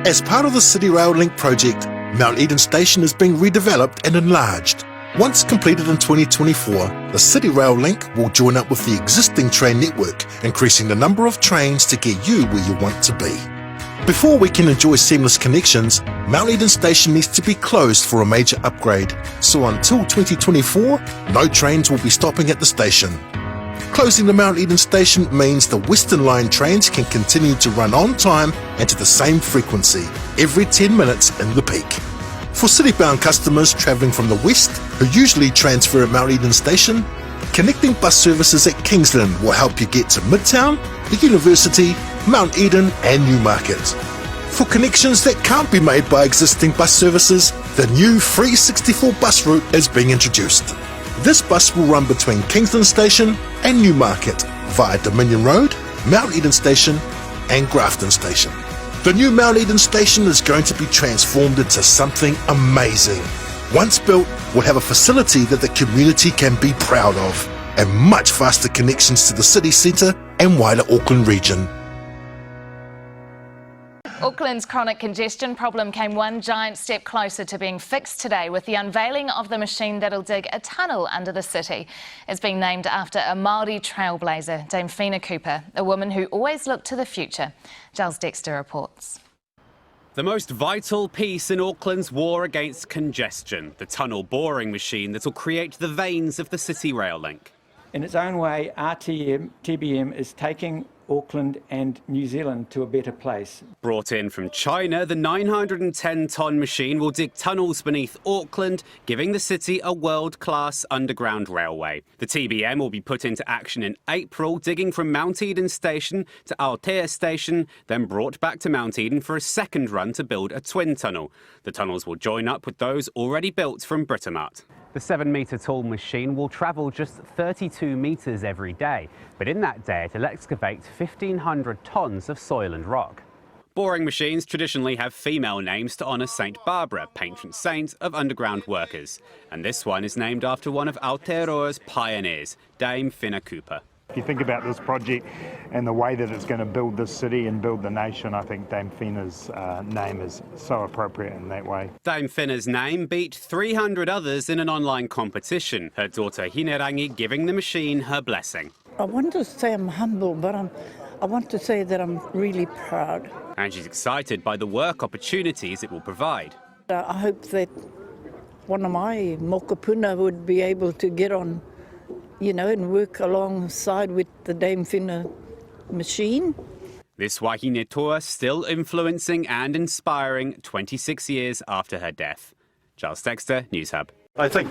As part of the City Rail Link project, Mount Eden Station is being redeveloped and enlarged. Once completed in 2024, the City Rail Link will join up with the existing train network, increasing the number of trains to get you where you want to be. Before we can enjoy seamless connections, Mount Eden Station needs to be closed for a major upgrade, so until 2024, no trains will be stopping at the station. Closing the Mount Eden Station means the Western Line trains can continue to run on time and to the same frequency, every 10 minutes in the peak. For city-bound customers travelling from the west, who usually transfer at Mount Eden Station, connecting bus services at Kingsland will help you get to Midtown, the University, Mount Eden and Newmarket. For connections that can't be made by existing bus services, the new free 64 bus route is being introduced. This bus will run between Kingsland Station and Newmarket via Dominion Road, Mount Eden Station and Grafton Station. The new Mount Eden Station is going to be transformed into something amazing. Once built, we'll have a facility that the community can be proud of and much faster connections to the city centre and wider Auckland region. Auckland's chronic congestion problem came one giant step closer to being fixed today with the unveiling of the machine that'll dig a tunnel under the city. It's being named after a Māori trailblazer, Dame Whina Cooper, a woman who always looked to the future. Giles Dexter reports. The most vital piece in Auckland's war against congestion, the tunnel boring machine that'll create the veins of the City Rail Link. In its own way, TBM is taking Auckland and New Zealand to a better place. Brought in from China, the 910-tonne machine will dig tunnels beneath Auckland, giving the city a world-class underground railway. The TBM will be put into action in April, digging from Mount Eden Station to Aotea Station, then brought back to Mount Eden for a second run to build a twin tunnel. The tunnels will join up with those already built from Britomart. The 7-metre tall machine will travel just 32 metres every day, but in that day it'll excavate 1,500 tonnes of soil and rock. Boring machines traditionally have female names to honour St Barbara, patron saint of underground workers, and this one is named after one of Aotearoa's pioneers, Dame Whina Cooper. If you think about this project and the way that it's going to build this city and build the nation, I think Dame Whina's name is so appropriate in that way. Dame Whina's name beat 300 others in an online competition, her daughter Hinerangi giving the machine her blessing. I want to say I'm humble, but I want to say that I'm really proud. And she's excited by the work opportunities it will provide. I hope that one of my mokopuna would be able to get on, and work alongside with the Dame Whina machine. This wahine tour still influencing and inspiring 26 years after her death. Giles Dexter, Newshub. I think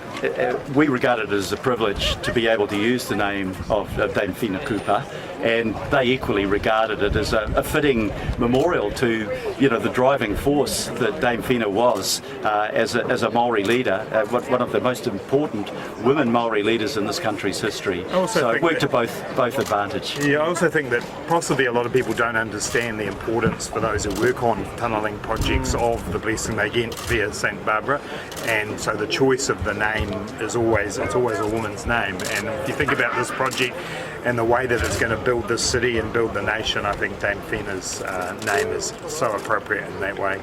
we regard it as a privilege to be able to use the name of Dame Whina Cooper, and they equally regarded it as a fitting memorial to, the driving force that Dame Whina was as a Māori leader, one of the most important women Māori leaders in this country's history. So it worked to both advantage. Yeah, I also think that possibly a lot of people don't understand the importance for those who work on tunnelling projects of the blessing they get via St Barbara, and so the choice of the name is always a woman's name. And if you think about this project and the way that it's going to build this city and build the nation, I think Dame Whina's name is so appropriate in that way.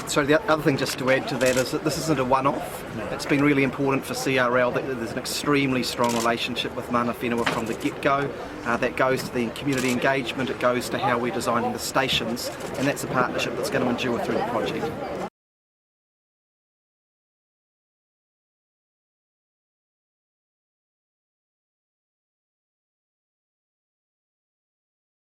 So the other thing just to add to that is that this isn't a one-off. It's been really important for CRL that there's an extremely strong relationship with Mana Whenua from the get-go. That goes to the community engagement, it goes to how we're designing the stations, and that's a partnership that's going to endure through the project.